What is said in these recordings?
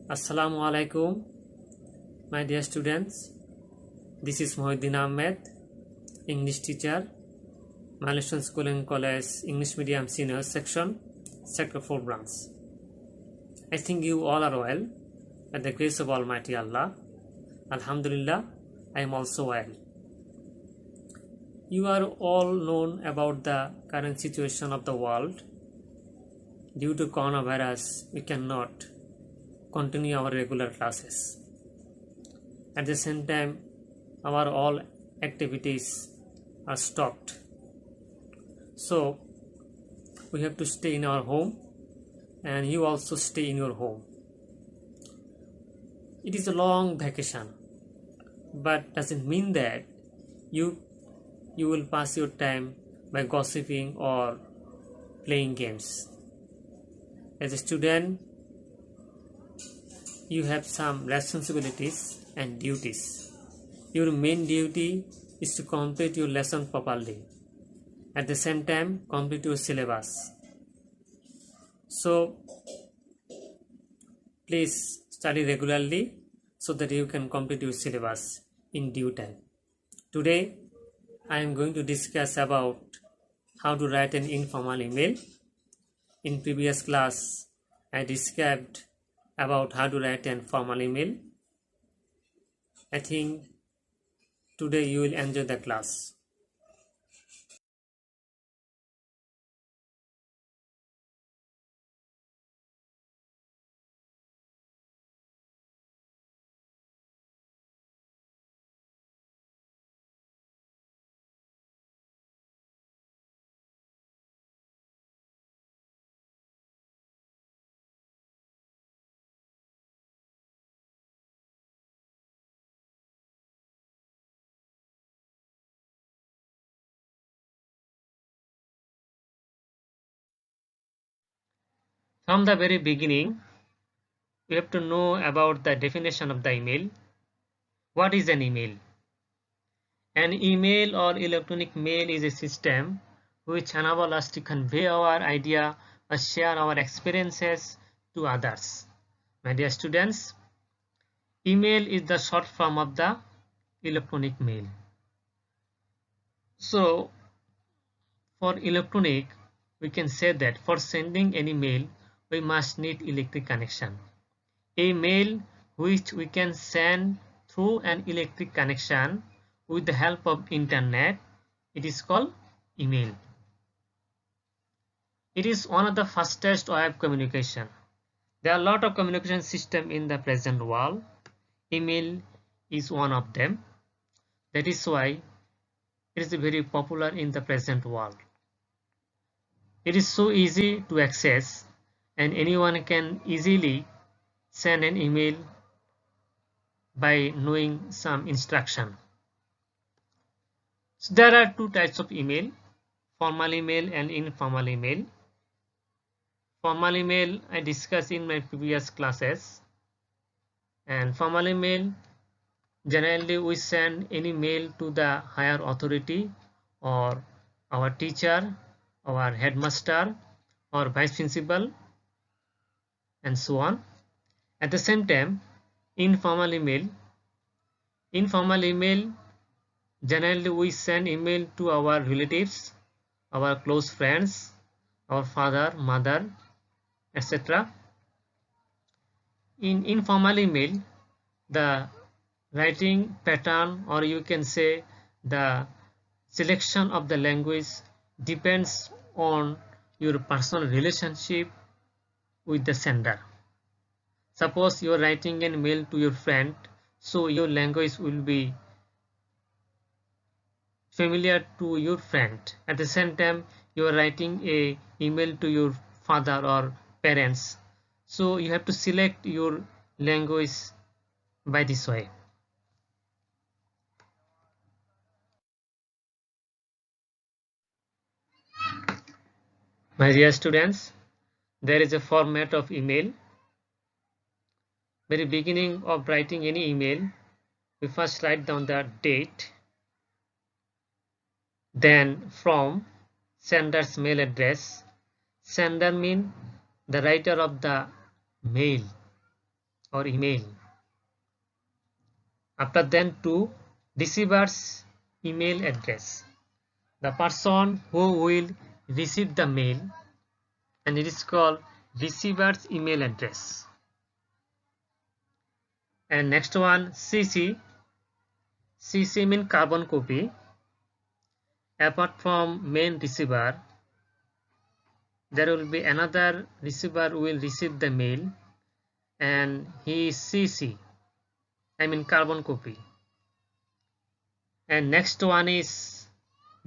Assalamu alaikum, my dear students. This is Mohiddin Ahmed, English teacher, Milestone School and College English Medium Senior Section, Sector 4 branch. I think you all are well, by the grace of Almighty Allah. Alhamdulillah, I am also well. You are all known about the current situation of the world. Due to coronavirus, we cannot continue our regular classes. At the same time, our all activities are stopped. So we have to stay in our home, and you also stay in your home. It is a long vacation, but doesn't mean that you will pass your time by gossiping or playing games. As a student, you have some responsibilities and duties. Your main duty is to complete your lesson properly. At the same time, complete your syllabus. So, please study regularly so that you can complete your syllabus in due time. Today, I am going to discuss about how to write an informal email. In previous class, I described about how to write an formal email. I think today you will enjoy the class. From the very beginning, we have to know about the definition of the email. What is an email? An email or electronic mail is a system which enables us to convey our idea or share our experiences to others. My dear students, email is the short form of the electronic mail. So, for electronic, we can say that for sending any mail, we must need electric connection. A mail which we can send through an electric connection with the help of internet, it is called email. It is one of the fastest way of communication. There are a lot of communication systems in the present world. Email is one of them. That is why it is very popular in the present world. It is so easy to access, and anyone can easily send an email by knowing some instruction. So there are two types of email, formal email and informal email. Formal email I discussed in my previous classes, and formal email, generally we send any mail to the higher authority or our teacher, our headmaster or vice principal and so on. At the same time, informal email, generally we send email to our relatives, our close friends, our father, mother, etc. In informal email, the writing pattern, or you can say the selection of the language, depends on your personal relationship with the sender. Suppose you are writing an mail to your friend, so your language will be familiar to your friend. At the same time, you are writing a email to your father or parents, so you have to select your language by this way. My dear students, there is a format of email. Very beginning of writing any email, we first write down the date, then from, sender's mail address. Sender means the writer of the mail. or email. After then, to receiver's email address, the person who will receive the mail, and it is called receiver's email address. And next one, CC. CC means carbon copy. Apart from main receiver, there will be another receiver who will receive the mail, and he is CC, I mean carbon copy. And next one is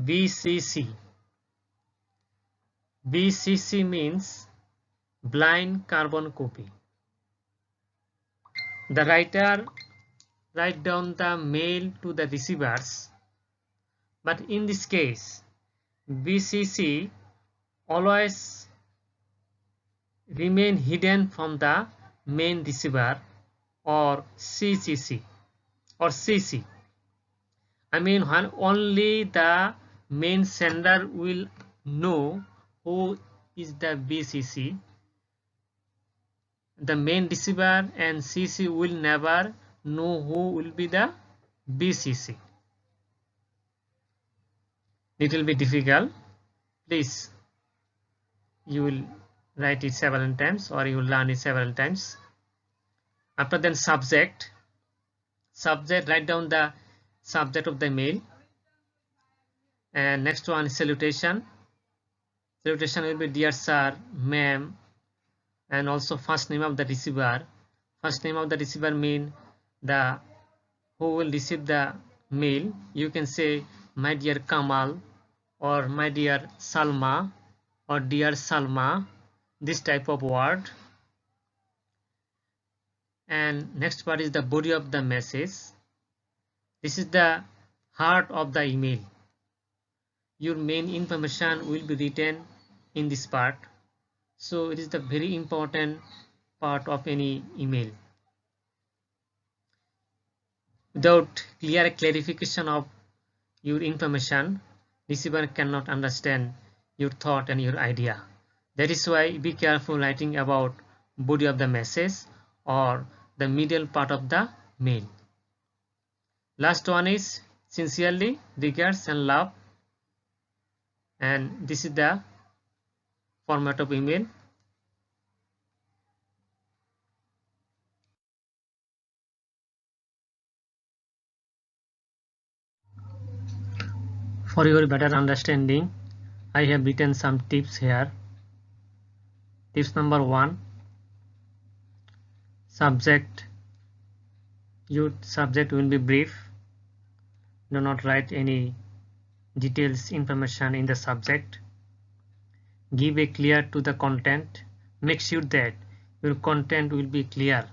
BCC. BCC means blind carbon copy. The writer write down the mail to the receivers, but in this case BCC always remain hidden from the main receiver or CCC or CC. I mean, when only the main sender will know who is the BCC, the main receiver and CC will never know who will be the BCC. It will be difficult. Please, you will write it several times or you will learn it several times. After then, subject. Subject, write down the subject of the mail. And next one is salutation. Salutation will be dear sir, ma'am, and also first name of the receiver. First name of the receiver mean the who will receive the mail. You can say my dear Kamal or my dear Salma or dear Salma, this type of word. And next part is the body of the message. This is the heart of the email. Your main information will be written in this part, so it is the very important part of any email. Without clear clarification of your information, receiver cannot understand your thought and your idea. That is why be careful writing about body of the message or the middle part of the mail. Last one is sincerely, regards and love, and this is the format of email. For your better understanding, I have written some tips here. Tips number 1, subject. Your subject will be brief. Do not write any details information in the subject. Give a clear to the content. Make sure that your content will be clear.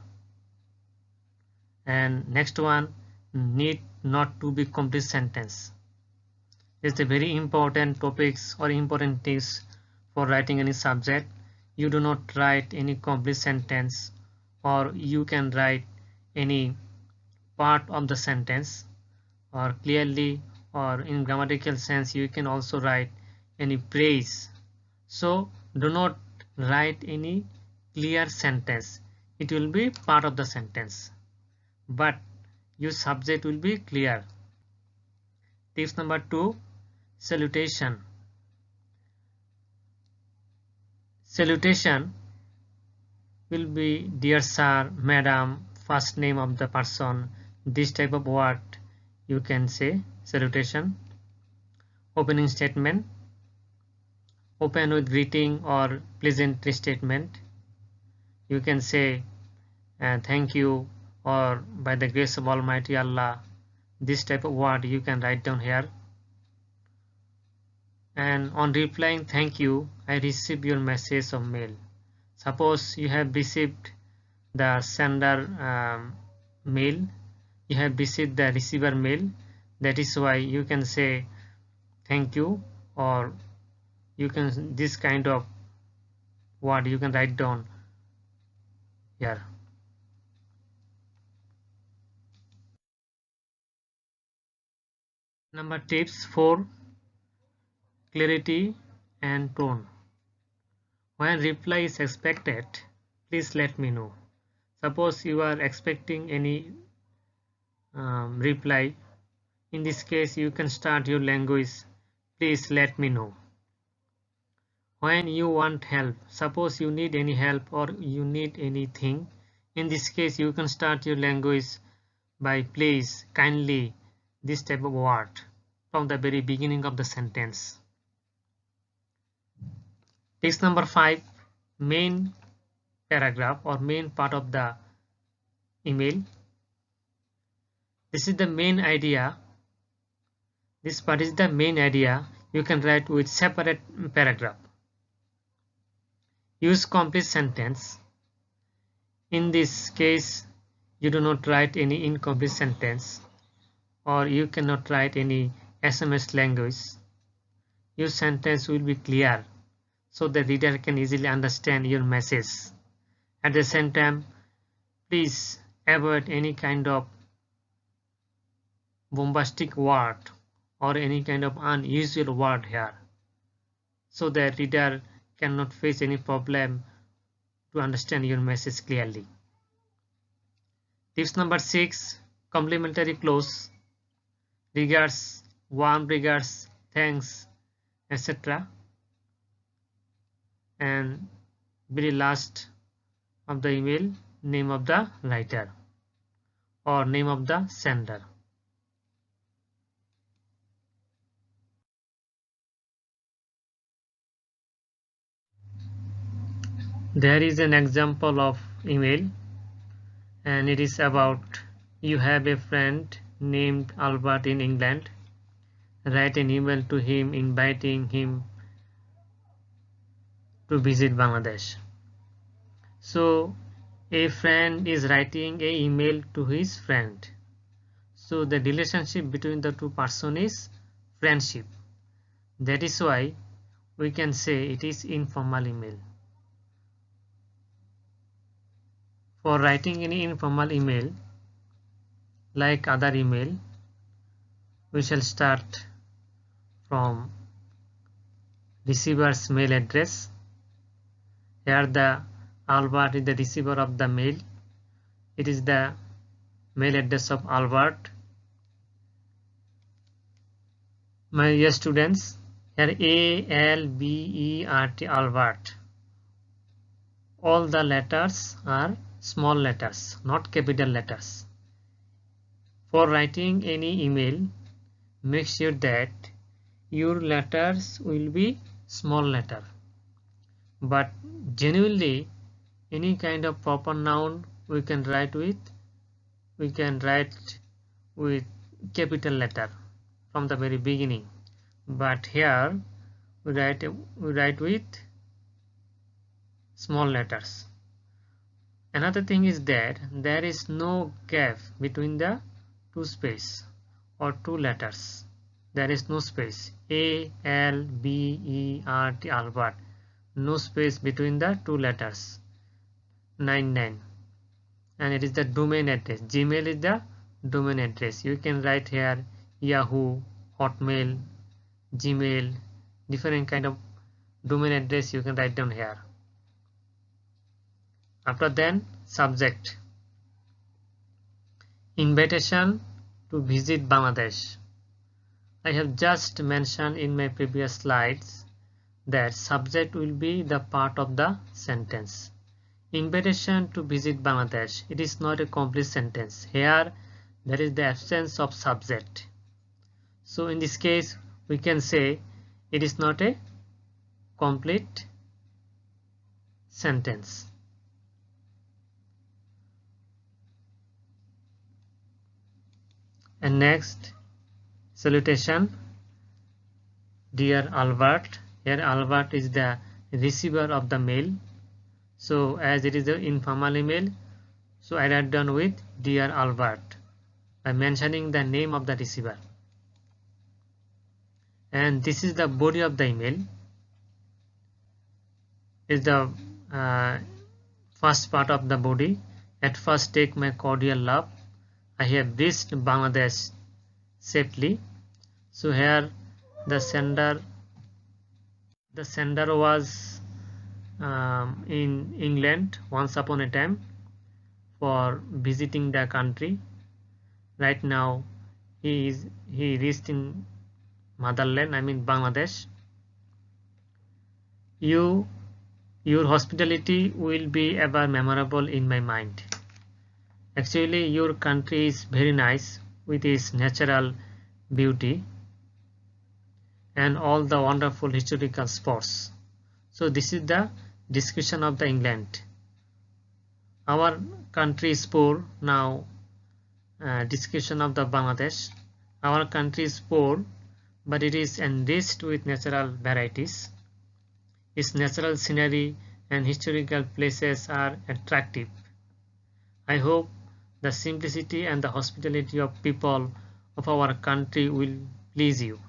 And next one, need not to be complete sentence. It's a very important topics or important tips for writing any subject. You do not write any complete sentence, or you can write any part of the sentence, or clearly or in grammatical sense you can also write any phrase. So do not write any clear sentence. It will be part of the sentence, but your subject will be clear. Tips number 2, salutation. Salutation will be dear sir, madam, first name of the person, this type of word you can say salutation. Opening statement, open with greeting or pleasant statement. You can say thank you or by the grace of Almighty Allah, this type of word you can write down here. And on replying thank you, I received your message of mail. Suppose you have received the sender mail, you have received the receiver mail, that is why you can say thank you, or you can this kind of word you can write down here. Number tips 4, clarity and tone. When reply is expected, please let me know. Suppose you are expecting any reply. In this case, you can start your language. Please let me know. When you want help, suppose you need any help or you need anything, in this case you can start your language by please, kindly, this type of word from the very beginning of the sentence. Text number 5, main paragraph or main part of the email. This is the main idea. This part is the main idea. You can write with separate paragraph. Use complete sentence. In this case, you do not write any incomplete sentence, or you cannot write any SMS language. Your sentence will be clear so the reader can easily understand your message. At the same time, please avoid any kind of bombastic word or any kind of unusual word here, so the reader cannot face any problem to understand your message clearly. Tips number 6, complimentary clause. Regards, warm regards, thanks, etc. And very last of the email, name of the writer or name of the sender. There is an example of email, and it is about you have a friend named Albert in England. Write an email to him inviting him to visit Bangladesh. So a friend is writing a email to his friend. So the relationship between the two persons is friendship. That is why we can say it is informal email. For writing any informal email, like other email, we shall start from receiver's mail address. Here the Albert is the receiver of the mail. It is the mail address of Albert. My dear students, here ALBERT, Albert. All the letters are small letters, not capital letters. For writing any email, make sure that your letters will be small letter. But genuinely, any kind of proper noun we can write with capital letter from the very beginning. But here we write with small letters. Another thing is that there is no gap between the two space or two letters. There is no space. ALBERT, Albert. No space between the two letters. 99. And it is the domain address. Gmail is the domain address. You can write here Yahoo, Hotmail, Gmail, different kind of domain address you can write down here. After then, subject. Invitation to visit Bangladesh. I have just mentioned in my previous slides that subject will be the part of the sentence. Invitation to visit Bangladesh. It is not a complete sentence. Here there is the absence of subject. So in this case we can say it is not a complete sentence. And next, salutation. Dear Albert. Here Albert is the receiver of the mail. So as it is an informal email, so I write down with Dear Albert by mentioning the name of the receiver. And this is the body of the email. Is the first part of the body. At first, take my cordial love. I have reached Bangladesh safely. So here the sender was in England once upon a time for visiting the country. Right now he reached in motherland, I mean Bangladesh. Your hospitality will be ever memorable in my mind. Actually, your country is very nice with its natural beauty and all the wonderful historical spots. So this is the description of the England. Our country is poor. Now description of the Bangladesh. Our country is poor, but it is enriched with natural varieties. Its natural scenery and historical places are attractive. I hope the simplicity and the hospitality of people of our country will please you.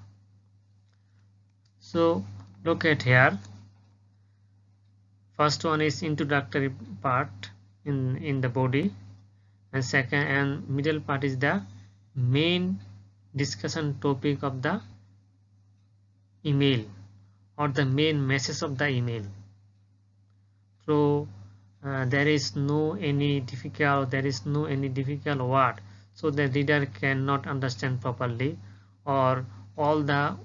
So look at here. First one is introductory part in the body, and second and middle part is the main discussion topic of the email or the main message of the email. So there is no any difficult word, so the reader cannot understand properly, or all the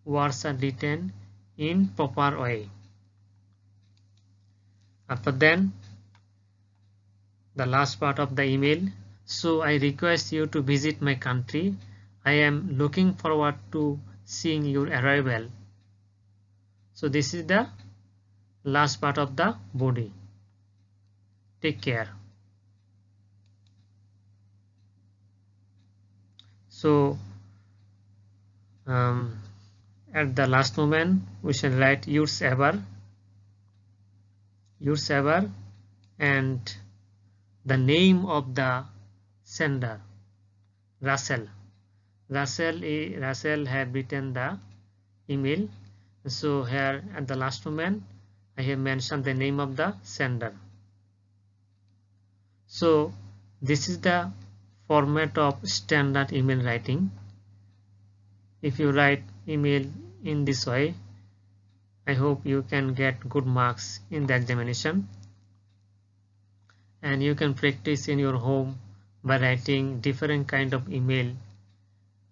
words are written in proper way. After then the last part of the email. So I request you to visit my country. I am looking forward to seeing your arrival. So this is the last part of the body. Take care. So at the last moment we shall write yours ever, and the name of the sender, Russell. Russell had written the email. So here at the last moment I have mentioned the name of the sender. So this is the format of standard email writing. If you write email in this way, I hope you can get good marks in the examination, and you can practice in your home by writing different kind of email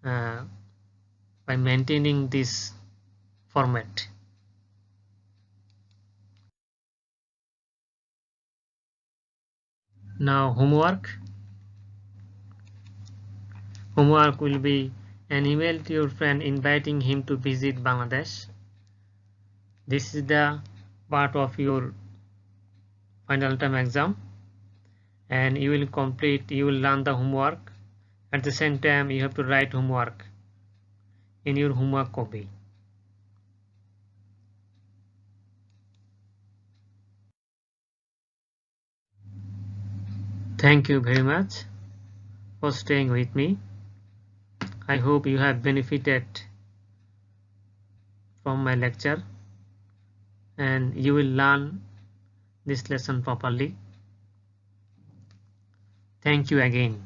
by maintaining this format. Now homework will be an email to your friend inviting him to visit Bangladesh. This is the part of your final term exam, and you will learn the homework. At the same time you have to write homework in your homework copy. Thank you very much for staying with me. I hope you have benefited from my lecture and you will learn this lesson properly. Thank you again.